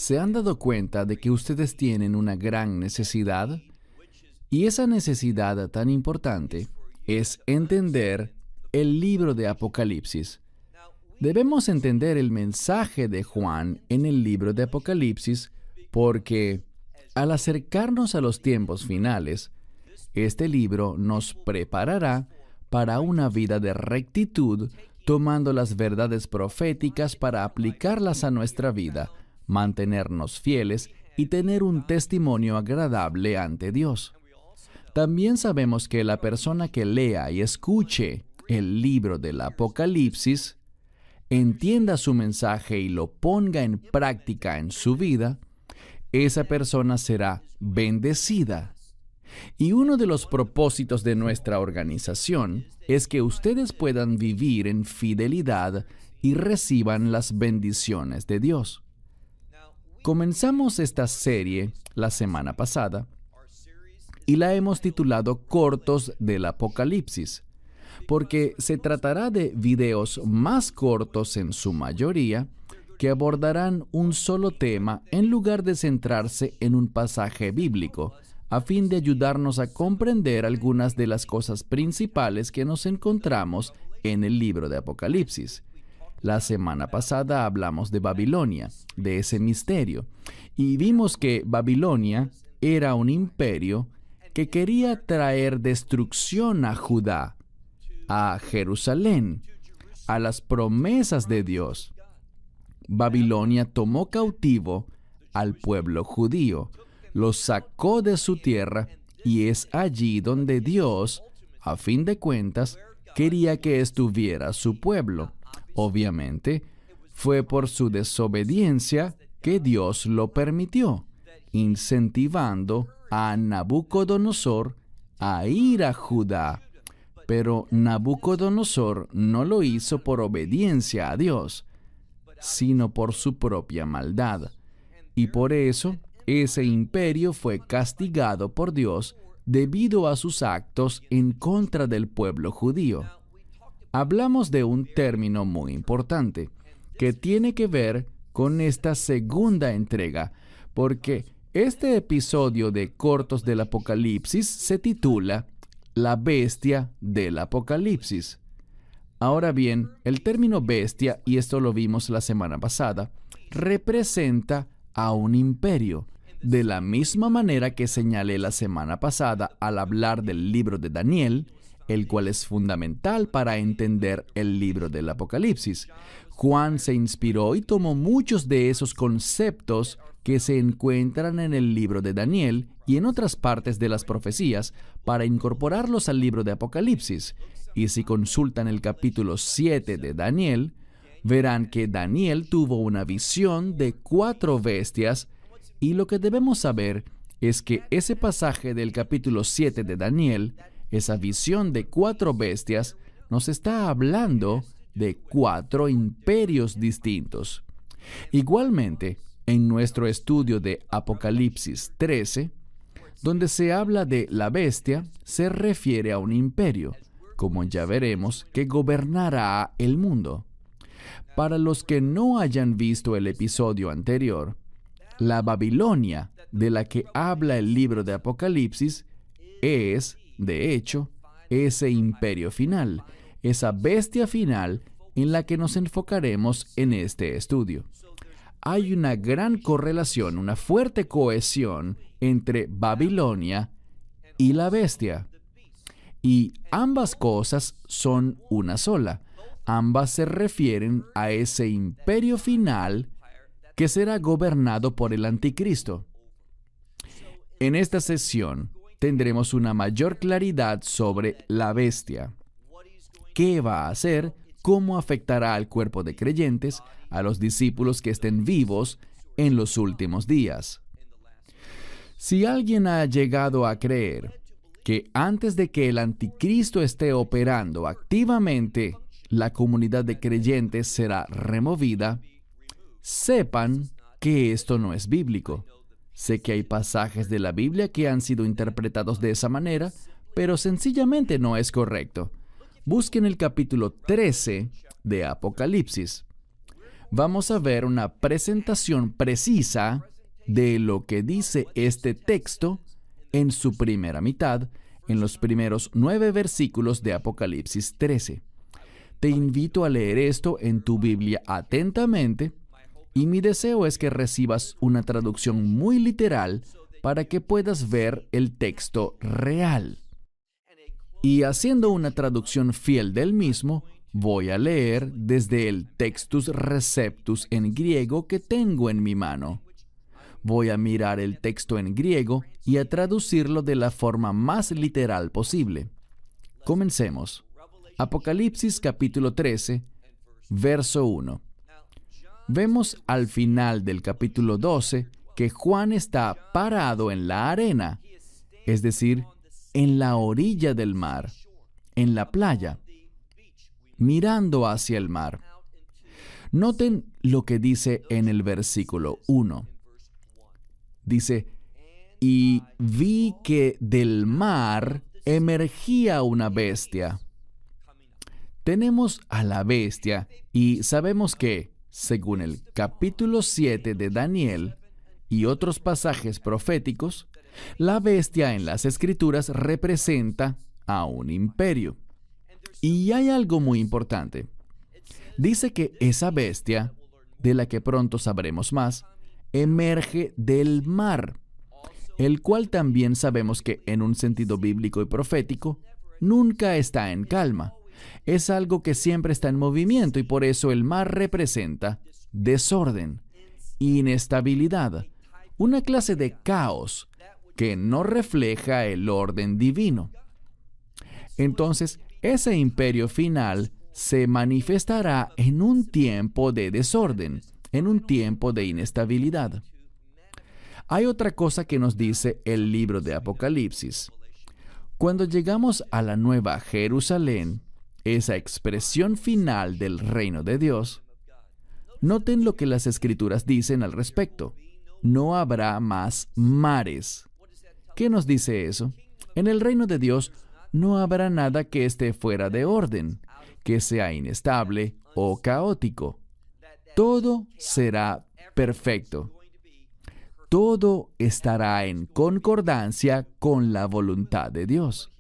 ¿Se han dado cuenta de que ustedes tienen una gran necesidad? Y esa necesidad tan importante es entender el libro de Apocalipsis. Debemos entender el mensaje de Juan en el libro de Apocalipsis porque, al acercarnos a los tiempos finales, este libro nos preparará para una vida de rectitud, tomando las verdades proféticas para aplicarlas a nuestra vida, mantenernos fieles y tener un testimonio agradable ante Dios. También sabemos que la persona que lea y escuche el libro del Apocalipsis, entienda su mensaje y lo ponga en práctica en su vida, esa persona será bendecida. Y uno de los propósitos de nuestra organización es que ustedes puedan vivir en fidelidad y reciban las bendiciones de Dios. Comenzamos esta serie la semana pasada y la hemos titulado Cortos del Apocalipsis, porque se tratará de videos más cortos en su mayoría que abordarán un solo tema en lugar de centrarse en un pasaje bíblico, a fin de ayudarnos a comprender algunas de las cosas principales que nos encontramos en el libro de Apocalipsis. La semana pasada hablamos de Babilonia, de ese misterio, y vimos que Babilonia era un imperio que quería traer destrucción a Judá, a Jerusalén, a las promesas de Dios. Babilonia tomó cautivo al pueblo judío, los sacó de su tierra y es allí donde Dios, a fin de cuentas, quería que estuviera su pueblo. Obviamente, fue por su desobediencia que Dios lo permitió, incentivando a Nabucodonosor a ir a Judá. Pero Nabucodonosor no lo hizo por obediencia a Dios, sino por su propia maldad. Y por eso, ese imperio fue castigado por Dios debido a sus actos en contra del pueblo judío. Hablamos de un término muy importante que tiene que ver con esta segunda entrega, porque este episodio de Cortos del Apocalipsis se titula La bestia del Apocalipsis. Ahora bien, el término bestia, y esto lo vimos la semana pasada, representa a un imperio, de la misma manera que señalé la semana pasada al hablar del libro de Daniel, el cual es fundamental para entender el libro del Apocalipsis. Juan se inspiró y tomó muchos de esos conceptos que se encuentran en el libro de Daniel y en otras partes de las profecías para incorporarlos al libro de Apocalipsis. Y si consultan el capítulo 7 de Daniel, verán que Daniel tuvo una visión de 4 bestias, y lo que debemos saber es que ese pasaje del capítulo 7 de Daniel, esa visión de 4 bestias, nos está hablando de 4 imperios distintos. Igualmente, en nuestro estudio de Apocalipsis 13, donde se habla de la bestia, se refiere a un imperio, como ya veremos, que gobernará el mundo. Para los que no hayan visto el episodio anterior, la Babilonia de la que habla el libro de Apocalipsis es, de hecho, ese imperio final, esa bestia final en la que nos enfocaremos en este estudio. Hay una gran correlación, una fuerte cohesión entre Babilonia y la bestia. Y ambas cosas son una sola. Ambas se refieren a ese imperio final que será gobernado por el anticristo. En esta sesión tendremos una mayor claridad sobre la bestia. ¿Qué va a hacer? ¿Cómo afectará al cuerpo de creyentes, a los discípulos que estén vivos en los últimos días? Si alguien ha llegado a creer que antes de que el anticristo esté operando activamente, la comunidad de creyentes será removida, sepan que esto no es bíblico. Sé que hay pasajes de la Biblia que han sido interpretados de esa manera, pero sencillamente no es correcto. Busquen el capítulo 13 de Apocalipsis. vamos a ver una presentación precisa de lo que dice este texto en su primera mitad, en los primeros 9 versículos de Apocalipsis 13. Te invito a leer esto en tu Biblia atentamente, y mi deseo es que recibas una traducción muy literal para que puedas ver el texto real. Y haciendo una traducción fiel del mismo, voy a leer desde el Textus Receptus en griego que tengo en mi mano. Voy a mirar el texto en griego y a traducirlo de la forma más literal posible. Comencemos. Apocalipsis capítulo 13, verso 1. Vemos al final del capítulo 12 que Juan está parado en la arena, es decir, en la orilla del mar, en la playa, mirando hacia el mar. Noten lo que dice en el versículo 1. Dice, y vi que del mar emergía una bestia. Tenemos a la bestia y sabemos que, según el capítulo 7 de Daniel y otros pasajes proféticos, la bestia en las Escrituras representa a un imperio. Y hay algo muy importante. Dice que esa bestia, de la que pronto sabremos más, emerge del mar, el cual también sabemos que en un sentido bíblico y profético nunca está en calma. Es algo que siempre está en movimiento y por eso el mar representa desorden, inestabilidad, una clase de caos que no refleja el orden divino. Entonces, ese imperio final se manifestará en un tiempo de desorden, en un tiempo de inestabilidad. Hay otra cosa que nos dice el libro de Apocalipsis. Cuando llegamos a la Nueva Jerusalén, esa expresión final del reino de Dios, noten lo que las Escrituras dicen al respecto. No habrá más mares. ¿Qué nos dice eso? En el reino de Dios no habrá nada que esté fuera de orden, que sea inestable o caótico. Todo será perfecto. Todo estará en concordancia con la voluntad de Dios.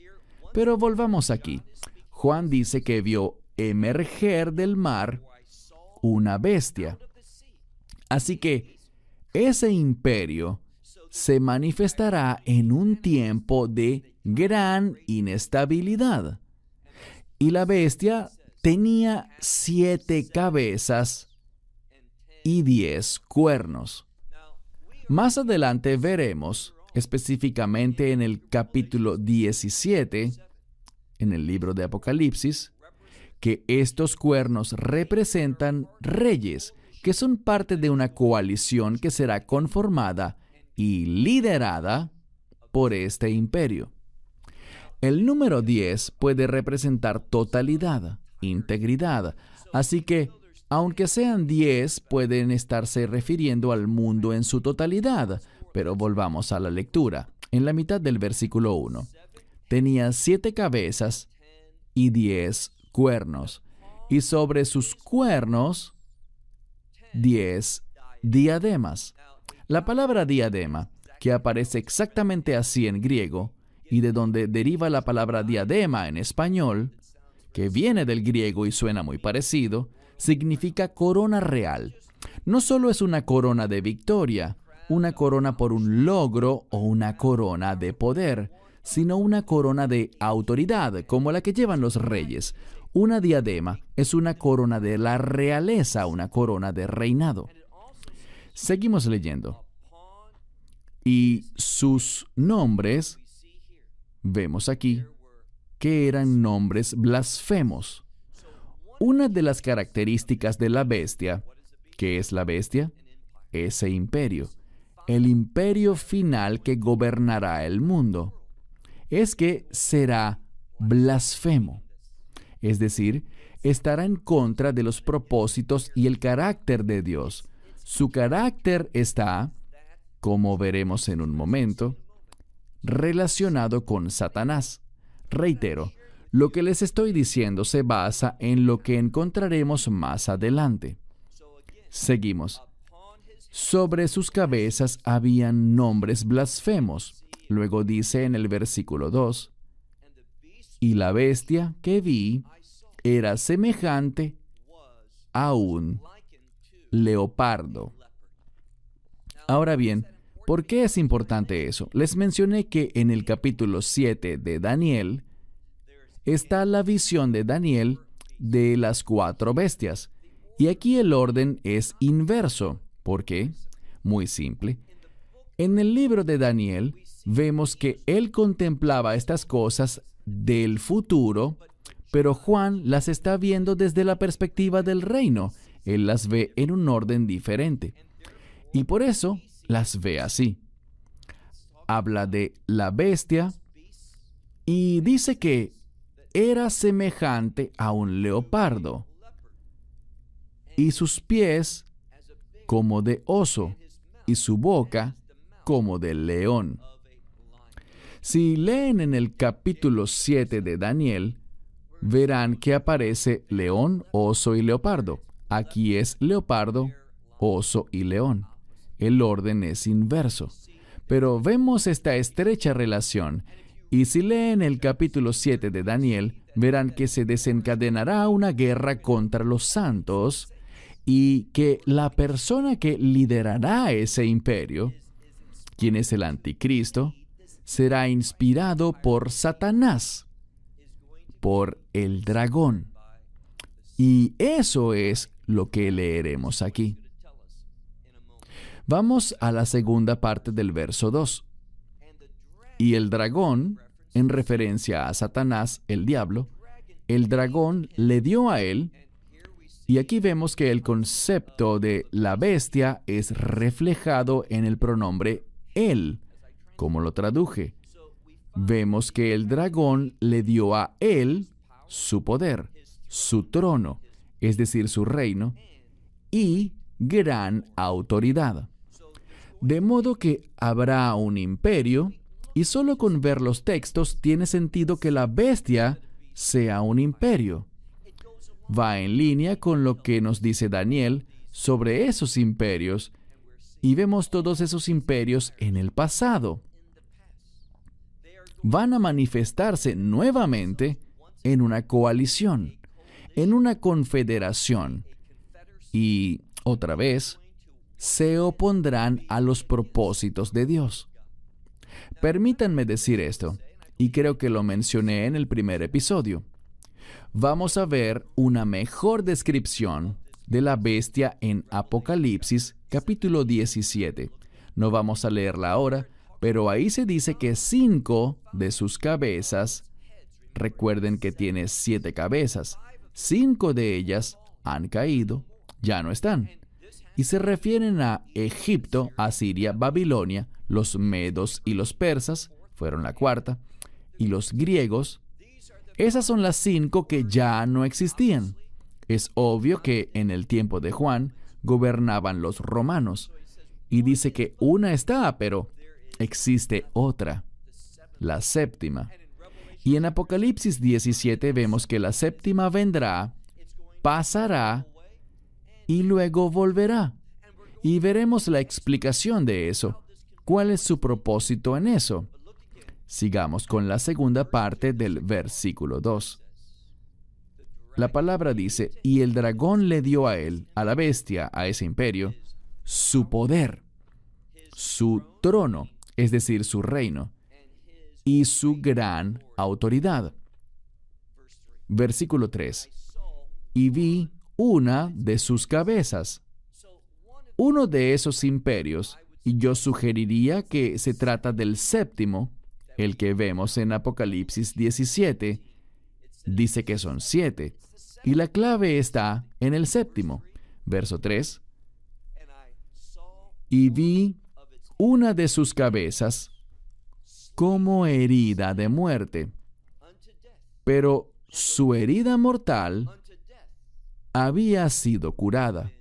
Pero volvamos aquí. Juan dice que vio emerger del mar una bestia. Así que ese imperio se manifestará en un tiempo de gran inestabilidad. Y la bestia tenía 7 cabezas y 10 cuernos. Más adelante veremos, específicamente en el capítulo 17, en el libro de Apocalipsis, que estos cuernos representan reyes, que son parte de una coalición que será conformada y liderada por este imperio. El número 10 puede representar totalidad, integridad, así que, aunque sean 10, pueden estarse refiriendo al mundo en su totalidad, pero volvamos a la lectura. En la mitad del versículo 1, tenía 7 cabezas y 10 cuernos, y sobre sus cuernos 10 diademas. La palabra diadema, que aparece exactamente así en griego, y de donde deriva la palabra diadema en español, que viene del griego y suena muy parecido, significa corona real. No solo es una corona de victoria, una corona por un logro o una corona de poder, sino una corona de autoridad, como la que llevan los reyes. Una diadema es una corona de la realeza, una corona de reinado. Seguimos leyendo. Y sus nombres, vemos aquí, que eran nombres blasfemos. Una de las características de la bestia, ¿qué es la bestia? Ese imperio, el imperio final que gobernará el mundo, es que será blasfemo. Es decir, estará en contra de los propósitos y el carácter de Dios. Su carácter está, como veremos en un momento, relacionado con Satanás. Reitero, lo que les estoy diciendo se basa en lo que encontraremos más adelante. Seguimos. Sobre sus cabezas habían nombres blasfemos. Luego dice en el versículo 2, y la bestia que vi era semejante a un leopardo. Ahora bien, ¿por qué es importante eso? Les mencioné que en el capítulo 7 de Daniel está la visión de Daniel de las 4 bestias. Y aquí el orden es inverso. ¿Por qué? Muy simple. En el libro de Daniel vemos que él contemplaba estas cosas del futuro, pero Juan las está viendo desde la perspectiva del reino. Él las ve en un orden diferente. Y por eso las ve así. Habla de la bestia y dice que era semejante a un leopardo y sus pies como de oso y su boca como de león. Si leen en el capítulo 7 de Daniel, verán que aparece león, oso y leopardo. Aquí es leopardo, oso y león. El orden es inverso. Pero vemos esta estrecha relación. Y si leen el capítulo 7 de Daniel, verán que se desencadenará una guerra contra los santos y que la persona que liderará ese imperio, quien es el anticristo, será inspirado por Satanás, por el dragón. Y eso es lo que leeremos aquí. Vamos a la segunda parte del verso 2. Y el dragón, en referencia a Satanás, el diablo, el dragón le dio a él, y aquí vemos que el concepto de la bestia es reflejado en el pronombre él, como lo traduje. Vemos que el dragón le dio a él su poder, su trono, es decir, su reino, y gran autoridad. De modo que habrá un imperio, y solo con ver los textos tiene sentido que la bestia sea un imperio. Va en línea con lo que nos dice Daniel sobre esos imperios, y vemos todos esos imperios en el pasado. Van a manifestarse nuevamente en una coalición, en una confederación, y otra vez se opondrán a los propósitos de Dios. Permítanme decir esto, y creo que lo mencioné en el primer episodio. Vamos a ver una mejor descripción de la bestia en Apocalipsis, capítulo 17. No vamos a leerla ahora, pero ahí se dice que 5 de sus cabezas, recuerden que tiene 7 cabezas, 5 de ellas han caído, ya no están. Y se refieren a Egipto, Asiria, Babilonia, los medos y los persas, fueron la cuarta, y los griegos. Esas son las 5 que ya no existían. Es obvio que en el tiempo de Juan gobernaban los romanos. Y dice que una está, pero existe otra, la séptima. Y en Apocalipsis 17 vemos que la séptima vendrá, pasará y luego volverá. Y veremos la explicación de eso. ¿Cuál es su propósito en eso? Sigamos con la segunda parte del versículo 2. La palabra dice, y el dragón le dio a él, a la bestia, a ese imperio, su poder, su trono, es decir, su reino, y su gran autoridad. Versículo 3. Y vi una de sus cabezas. Uno de esos imperios, y yo sugeriría que se trata del séptimo, el que vemos en Apocalipsis 17, dice que son 7, y la clave está en el séptimo. Verso 3. Y vi una de sus cabezas como herida de muerte, pero su herida mortal había sido curada.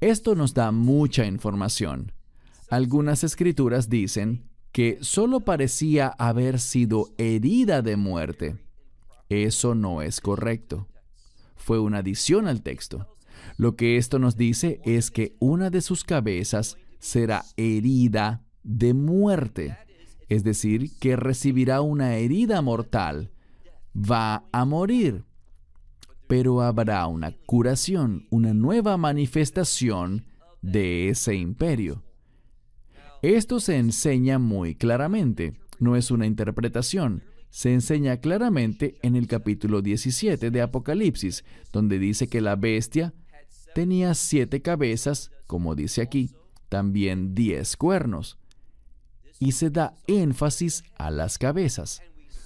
Esto nos da mucha información. Algunas escrituras dicen que solo parecía haber sido herida de muerte. Eso no es correcto. Fue una adición al texto. Lo que esto nos dice es que una de sus cabezas será herida de muerte, es decir, que recibirá una herida mortal, va a morir, pero habrá una curación, una nueva manifestación de ese imperio. Esto se enseña muy claramente, no es una interpretación, se enseña claramente en el capítulo 17 de Apocalipsis, donde dice que la bestia tenía 7 cabezas, como dice aquí, también 10 cuernos. Y se da énfasis a las cabezas.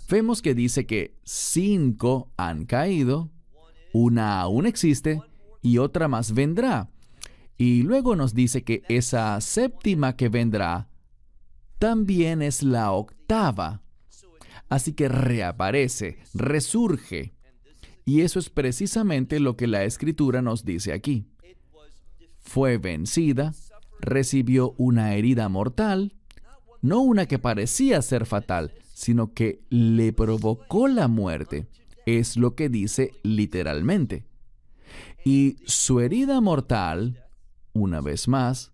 Vemos que dice que 5 han caído, una aún existe y otra más vendrá. Y luego nos dice que esa 7ª que vendrá también es la 8ª. Así que reaparece, resurge. Y eso es precisamente lo que la Escritura nos dice aquí. Fue vencida, recibió una herida mortal, no una que parecía ser fatal, sino que le provocó la muerte. Es lo que dice literalmente. Y su herida mortal, una vez más,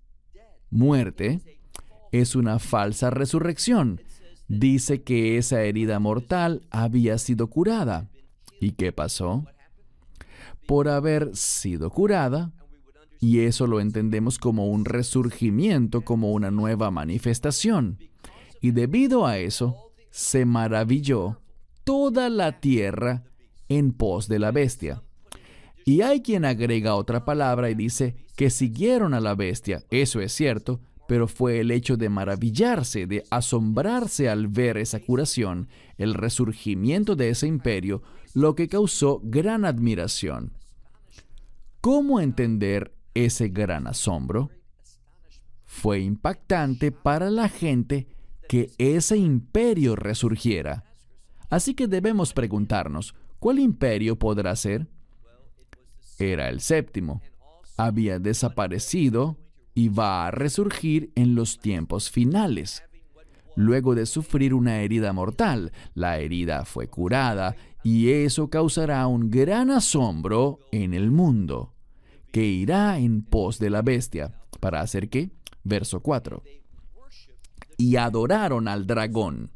muerte, es una falsa resurrección. Dice que esa herida mortal había sido curada. ¿Y qué pasó? Por haber sido curada, y eso lo entendemos como un resurgimiento, como una nueva manifestación. Y debido a eso, se maravilló toda la tierra en pos de la bestia. Y hay quien agrega otra palabra y dice que siguieron a la bestia. Eso es cierto, pero fue el hecho de maravillarse, de asombrarse al ver esa curación, el resurgimiento de ese imperio, lo que causó gran admiración. ¿Cómo entender ese gran asombro? Fue impactante para la gente que ese imperio resurgiera. Así que debemos preguntarnos, ¿cuál imperio podrá ser? Era el 7º. Había desaparecido y va a resurgir en los tiempos finales. Luego de sufrir una herida mortal, la herida fue curada y eso causará un gran asombro en el mundo, que irá en pos de la bestia. ¿Para hacer qué? Verso 4. Y adoraron al dragón.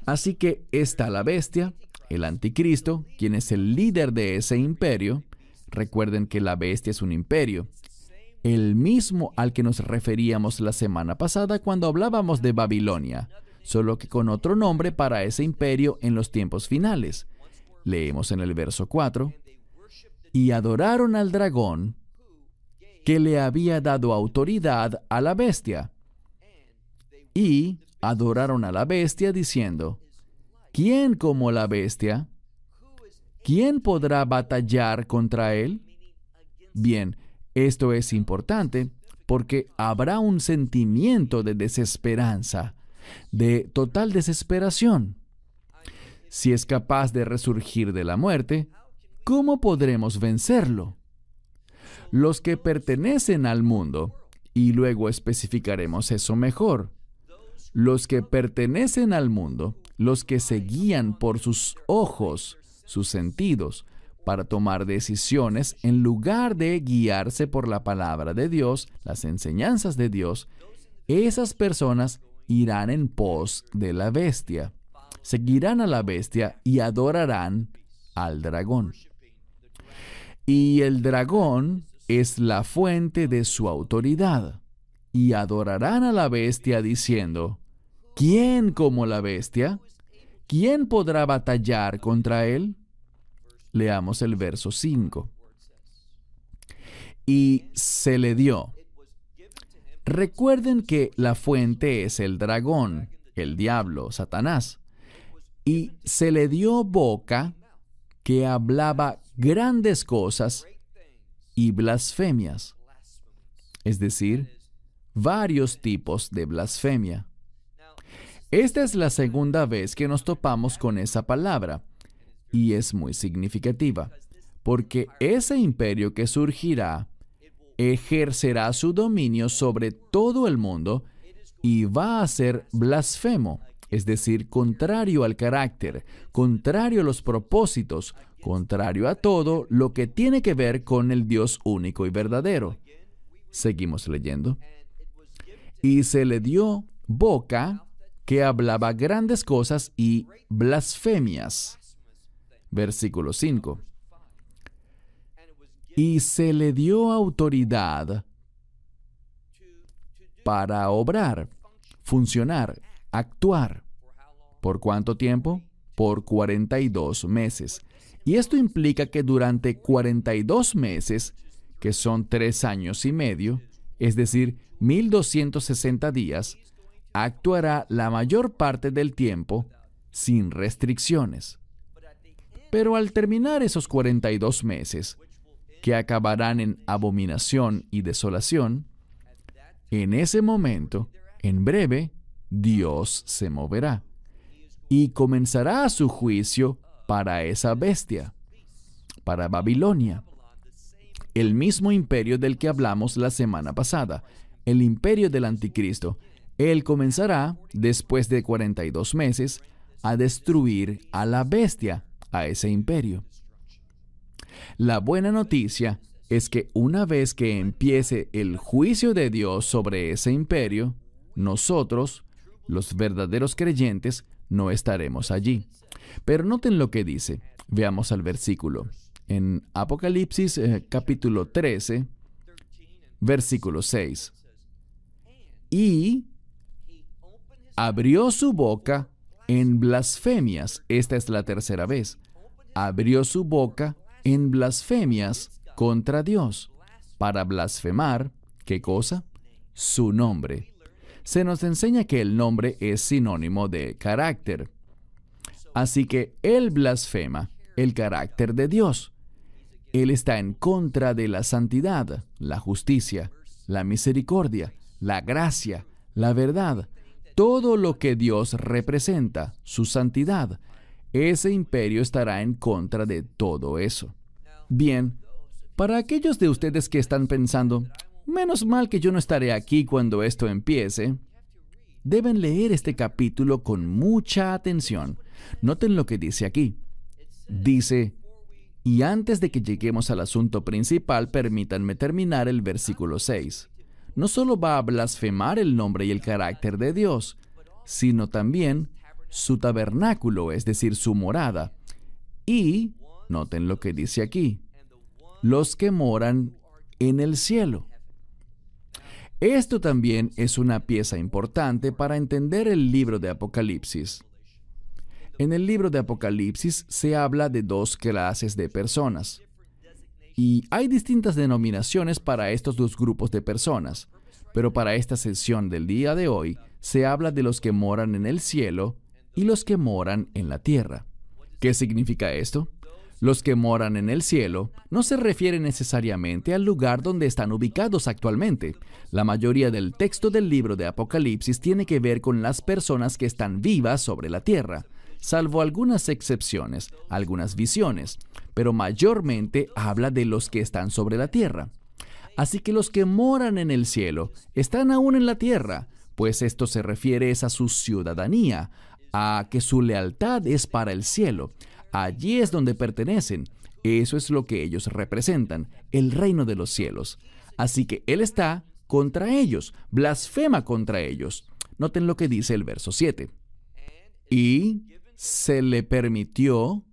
Así que está la bestia, el anticristo, quien es el líder de ese imperio. Recuerden que la bestia es un imperio, el mismo al que nos referíamos la semana pasada cuando hablábamos de Babilonia, solo que con otro nombre para ese imperio en los tiempos finales. Leemos en el verso 4, y adoraron al dragón que le había dado autoridad a la bestia. Y adoraron a la bestia diciendo, ¿quién como la bestia? ¿Quién podrá batallar contra él? Bien, esto es importante porque habrá un sentimiento de desesperanza, de total desesperación. Si es capaz de resurgir de la muerte, ¿cómo podremos vencerlo? Los que pertenecen al mundo, y luego especificaremos eso mejor, los que pertenecen al mundo, los que se guían por sus ojos, sus sentidos, para tomar decisiones en lugar de guiarse por la palabra de Dios, las enseñanzas de Dios, esas personas irán en pos de la bestia. Seguirán a la bestia y adorarán al dragón. Y el dragón es la fuente de su autoridad. Y adorarán a la bestia diciendo, ¿quién como la bestia? ¿Quién podrá batallar contra él? Leamos el verso 5. Y se le dio. Recuerden que la fuente es el dragón, el diablo, Satanás. Y se le dio boca que hablaba grandes cosas y blasfemias. Es decir, varios tipos de blasfemia. Esta es la segunda vez que nos topamos con esa palabra. Y es muy significativa, porque ese imperio que surgirá ejercerá su dominio sobre todo el mundo y va a ser blasfemo, es decir, contrario al carácter, contrario a los propósitos, contrario a todo lo que tiene que ver con el Dios único y verdadero. Seguimos leyendo. Y se le dio boca que hablaba grandes cosas y blasfemias. Versículo 5. Y se le dio autoridad para obrar, funcionar, actuar. ¿Por cuánto tiempo? Por 42 meses. Y esto implica que durante 42 meses, que son 3 años y medio, es decir, 1260 días, actuará la mayor parte del tiempo sin restricciones. Pero al terminar esos 42 meses, que acabarán en abominación y desolación, en ese momento, en breve, Dios se moverá y comenzará su juicio para esa bestia, para Babilonia, el mismo imperio del que hablamos la semana pasada, el imperio del anticristo. Él comenzará, después de 42 meses, a destruir a la bestia, a ese imperio. La buena noticia es que una vez que empiece el juicio de Dios sobre ese imperio, nosotros, los verdaderos creyentes, no estaremos allí. Pero noten lo que dice. Veamos al versículo. En Apocalipsis capítulo 13, versículo 6. Y abrió su boca en blasfemias. Esta es la tercera vez. Abrió su boca en blasfemias contra Dios, para blasfemar, ¿qué cosa? Su nombre. Se nos enseña que el nombre es sinónimo de carácter. Así que él blasfema el carácter de Dios. Él está en contra de la santidad, la justicia, la misericordia, la gracia, la verdad, todo lo que Dios representa, su santidad. Ese imperio estará en contra de todo eso. Bien, para aquellos de ustedes que están pensando, menos mal que yo no estaré aquí cuando esto empiece, deben leer este capítulo con mucha atención. Noten lo que dice aquí. Dice, y antes de que lleguemos al asunto principal, permítanme terminar el versículo 6. No solo va a blasfemar el nombre y el carácter de Dios, sino también su tabernáculo, es decir, su morada. Y, noten lo que dice aquí, los que moran en el cielo. Esto también es una pieza importante para entender el libro de Apocalipsis. En el libro de Apocalipsis se habla de dos clases de personas. Y hay distintas denominaciones para estos dos grupos de personas. Pero para esta sesión del día de hoy, se habla de los que moran en el cielo y los que moran en la tierra. ¿Qué significa esto? Los que moran en el cielo no se refiere necesariamente al lugar donde están ubicados actualmente. La mayoría del texto del libro de Apocalipsis tiene que ver con las personas que están vivas sobre la tierra, salvo algunas excepciones, algunas visiones, pero mayormente habla de los que están sobre la tierra. Así que los que moran en el cielo están aún en la tierra, pues esto se refiere a su ciudadanía, a que su lealtad es para el cielo. Allí es donde pertenecen. Eso es lo que ellos representan, el reino de los cielos. Así que Él está contra ellos, blasfema contra ellos. Noten lo que dice el verso 7. Y se le permitió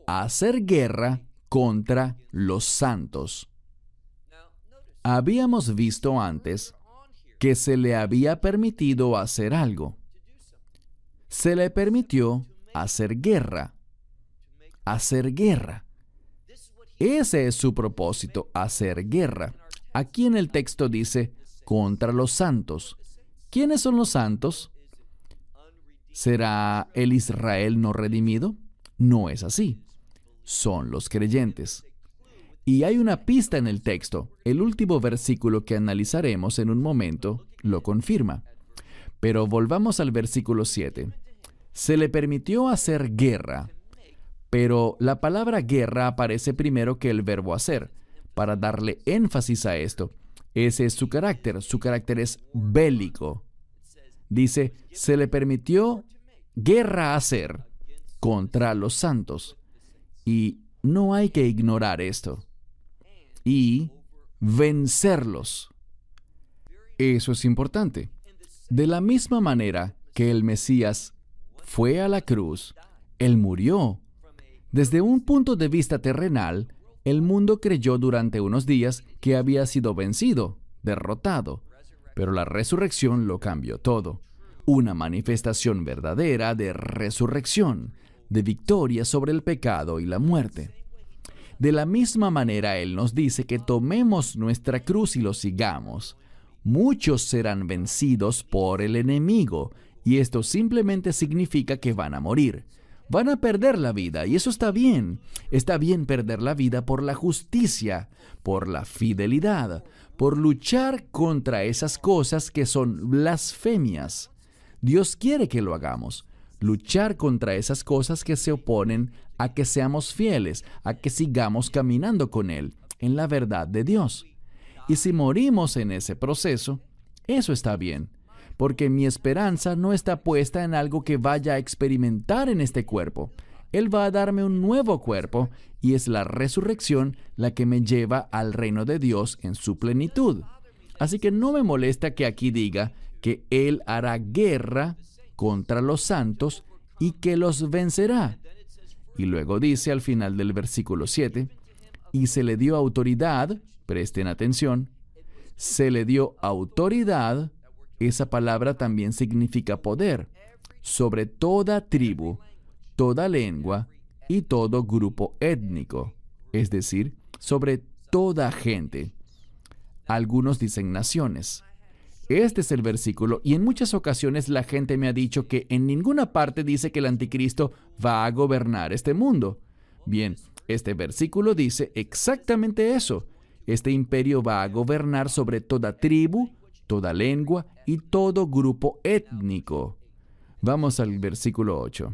hacer guerra contra los santos. Habíamos visto antes que se le había permitido hacer algo. Se le permitió hacer guerra. Hacer guerra. Ese es su propósito, hacer guerra. Aquí en el texto dice, contra los santos. ¿Quiénes son los santos? ¿Será el Israel no redimido? No es así. Son los creyentes. Y hay una pista en el texto. El último versículo que analizaremos en un momento lo confirma. Pero volvamos al versículo 7. Se le permitió hacer guerra. Pero la palabra guerra aparece primero que el verbo hacer, para darle énfasis a esto. Ese es su carácter es bélico. Dice, se le permitió guerra hacer contra los santos. Y no hay que ignorar esto. Y vencerlos. Eso es importante. De la misma manera que el Mesías fue a la cruz, Él murió. Desde un punto de vista terrenal, el mundo creyó durante unos días que había sido vencido, derrotado. Pero la resurrección lo cambió todo. Una manifestación verdadera de resurrección, de victoria sobre el pecado y la muerte. De la misma manera, Él nos dice que tomemos nuestra cruz y lo sigamos. Muchos serán vencidos por el enemigo, y esto simplemente significa que van a morir. Van a perder la vida, y eso está bien. Está bien perder la vida por la justicia, por la fidelidad, por luchar contra esas cosas que son blasfemias. Dios quiere que lo hagamos. Luchar contra esas cosas que se oponen a que seamos fieles, a que sigamos caminando con Él, en la verdad de Dios. Y si morimos en ese proceso, eso está bien, porque mi esperanza no está puesta en algo que vaya a experimentar en este cuerpo. Él va a darme un nuevo cuerpo, y es la resurrección la que me lleva al reino de Dios en su plenitud. Así que no me molesta que aquí diga que Él hará guerra contra los santos y que los vencerá. Y luego dice al final del versículo 7, y se le dio autoridad, presten atención, se le dio autoridad, esa palabra también significa poder, sobre toda tribu, toda lengua y todo grupo étnico, es decir, sobre toda gente. Algunos dicen naciones. Este es el versículo, y en muchas ocasiones la gente me ha dicho que en ninguna parte dice que el anticristo va a gobernar este mundo. Bien, este versículo dice exactamente eso. Este imperio va a gobernar sobre toda tribu, toda lengua y todo grupo étnico. Vamos al versículo 8.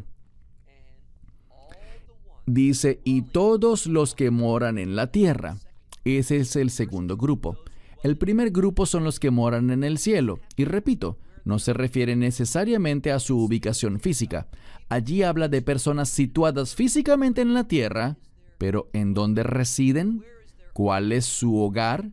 Dice, y todos los que moran en la tierra. Ese es el segundo grupo. El primer grupo son los que moran en el cielo. Y repito, no se refiere necesariamente a su ubicación física. Allí habla de personas situadas físicamente en la tierra, pero ¿en dónde residen? ¿Cuál es su hogar?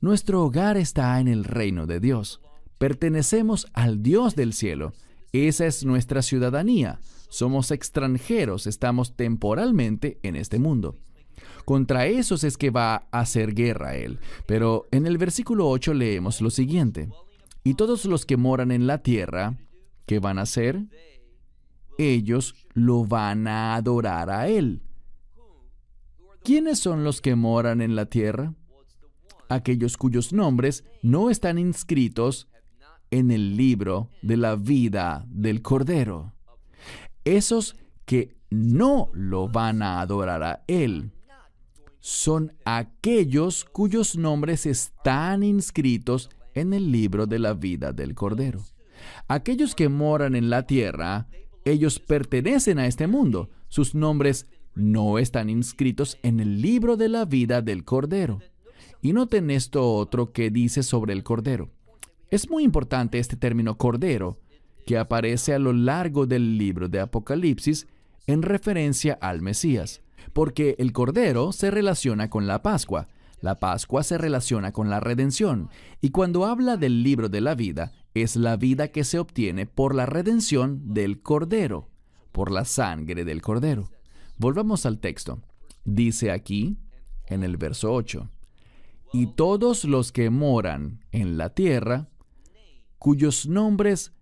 Nuestro hogar está en el reino de Dios. Pertenecemos al Dios del cielo. Esa es nuestra ciudadanía. Somos extranjeros, estamos temporalmente en este mundo. Contra esos es que va a hacer guerra Él. Pero en el versículo 8 leemos lo siguiente. Y todos los que moran en la tierra, ¿qué van a hacer? Ellos lo van a adorar a Él. ¿Quiénes son los que moran en la tierra? Aquellos cuyos nombres no están inscritos en el libro de la vida del Cordero. Esos que no lo van a adorar a Él son aquellos cuyos nombres están inscritos en el libro de la vida del Cordero. Aquellos que moran en la tierra, ellos pertenecen a este mundo. Sus nombres no están inscritos en el libro de la vida del Cordero. Y noten esto otro que dice sobre el Cordero. Es muy importante este término Cordero, que aparece a lo largo del libro de Apocalipsis en referencia al Mesías, porque el Cordero se relaciona con la Pascua. La Pascua se relaciona con la redención, y cuando habla del libro de la vida, es la vida que se obtiene por la redención del Cordero, por la sangre del Cordero. Volvamos al texto. Dice aquí, en el verso 8, y todos los que moran en la tierra, cuyos nombres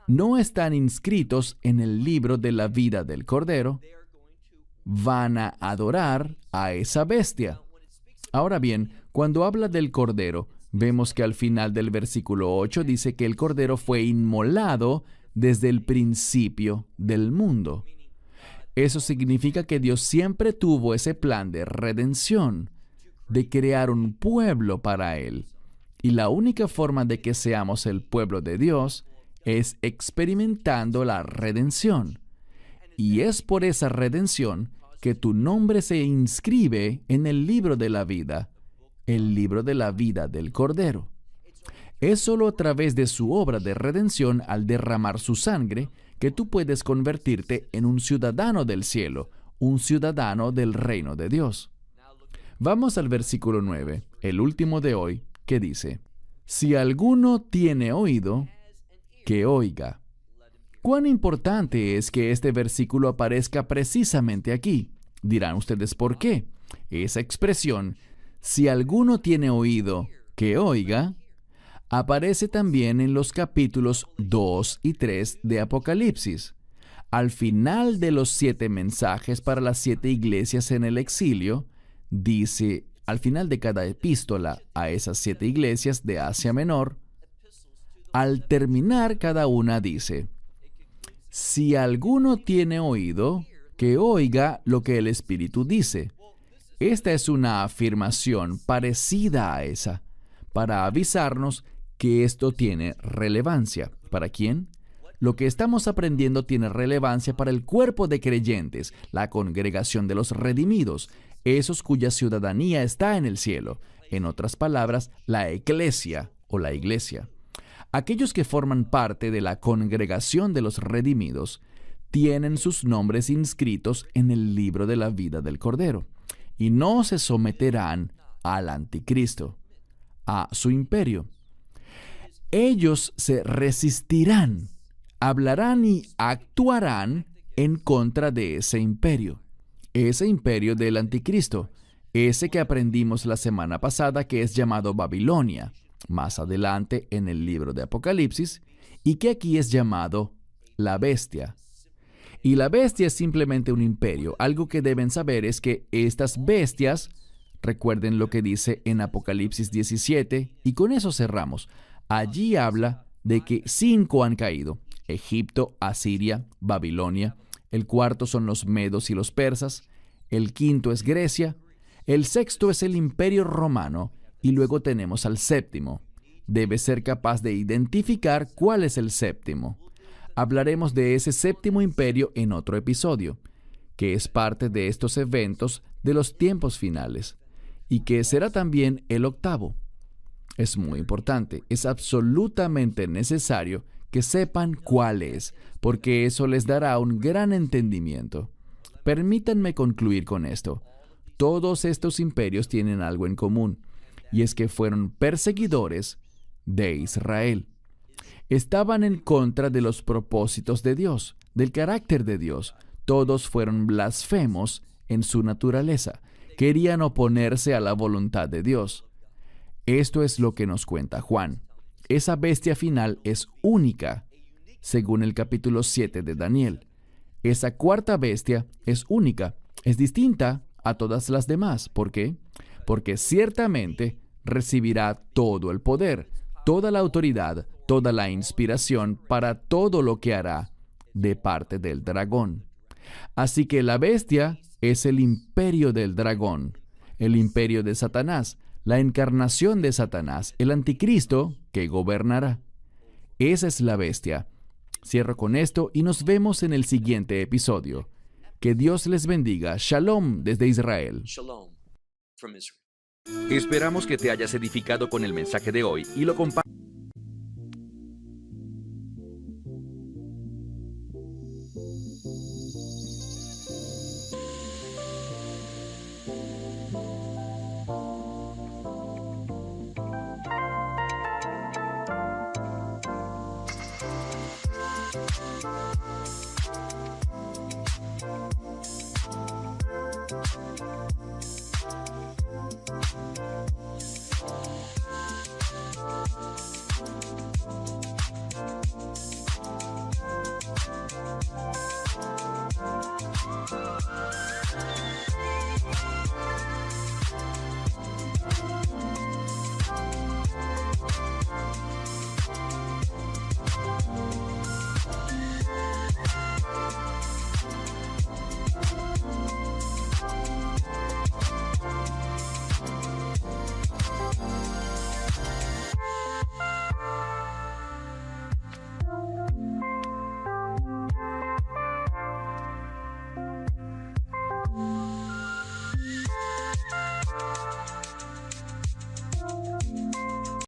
no están inscritos en el libro de la vida del Cordero, van a adorar a esa bestia. Ahora bien, cuando habla del Cordero, vemos que al final del versículo 8 dice que el Cordero fue inmolado desde el principio del mundo. Eso significa que Dios siempre tuvo ese plan de redención, de crear un pueblo para Él. Y la única forma de que seamos el pueblo de Dios es experimentando la redención. Y es por esa redención que tu nombre se inscribe en el libro de la vida, el libro de la vida del Cordero. Es solo a través de su obra de redención, al derramar su sangre, que tú puedes convertirte en un ciudadano del cielo, un ciudadano del reino de Dios. Vamos al versículo 9, el último de hoy, que dice: si alguno tiene oído, que oiga. ¿Cuán importante es que este versículo aparezca precisamente aquí? Dirán ustedes, ¿por qué? Esa expresión, si alguno tiene oído, que oiga, aparece también en los capítulos 2 y 3 de Apocalipsis. Al final de los 7 mensajes para las 7 iglesias en el exilio, dice, al final de cada epístola a esas 7 iglesias de Asia Menor, al terminar cada una dice: si alguno tiene oído, que oiga lo que el Espíritu dice. Esta es una afirmación parecida a esa, para avisarnos que esto tiene relevancia. ¿Para quién? Lo que estamos aprendiendo tiene relevancia para el cuerpo de creyentes, la congregación de los redimidos, esos cuya ciudadanía está en el cielo. En otras palabras, la eclesia o la iglesia. Aquellos que forman parte de la congregación de los redimidos tienen sus nombres inscritos en el libro de la vida del Cordero y no se someterán al anticristo, a su imperio. Ellos se resistirán, hablarán y actuarán en contra de ese imperio del anticristo, ese que aprendimos la semana pasada que es llamado Babilonia, más adelante en el libro de Apocalipsis, y que aquí es llamado la bestia. Y la bestia es simplemente un imperio. Algo que deben saber es que estas bestias, recuerden lo que dice en Apocalipsis 17, y con eso cerramos. Allí habla de que 5 han caído: Egipto, Asiria, Babilonia. El cuarto son los medos y los persas. El quinto es Grecia. El sexto es el imperio romano. Y luego tenemos al séptimo. Debes ser capaz de identificar cuál es el séptimo. Hablaremos de ese séptimo imperio en otro episodio, que es parte de estos eventos de los tiempos finales, y que será también el octavo. Es muy importante, es absolutamente necesario que sepan cuál es, porque eso les dará un gran entendimiento. Permítanme concluir con esto. Todos estos imperios tienen algo en común, y es que fueron perseguidores de Israel. Estaban en contra de los propósitos de Dios, del carácter de Dios. Todos fueron blasfemos en su naturaleza. Querían oponerse a la voluntad de Dios. Esto es lo que nos cuenta Juan. Esa bestia final es única, según el capítulo 7 de Daniel. Esa cuarta bestia es única, es distinta a todas las demás. ¿Por qué? Porque ciertamente recibirá todo el poder, toda la autoridad, toda la inspiración para todo lo que hará de parte del dragón. Así que la bestia es el imperio del dragón, el imperio de Satanás, la encarnación de Satanás, el anticristo que gobernará. Esa es la bestia. Cierro con esto y nos vemos en el siguiente episodio. Que Dios les bendiga. Shalom desde Israel. Shalom from Israel. Esperamos que te hayas edificado con el mensaje de hoy y lo compartas.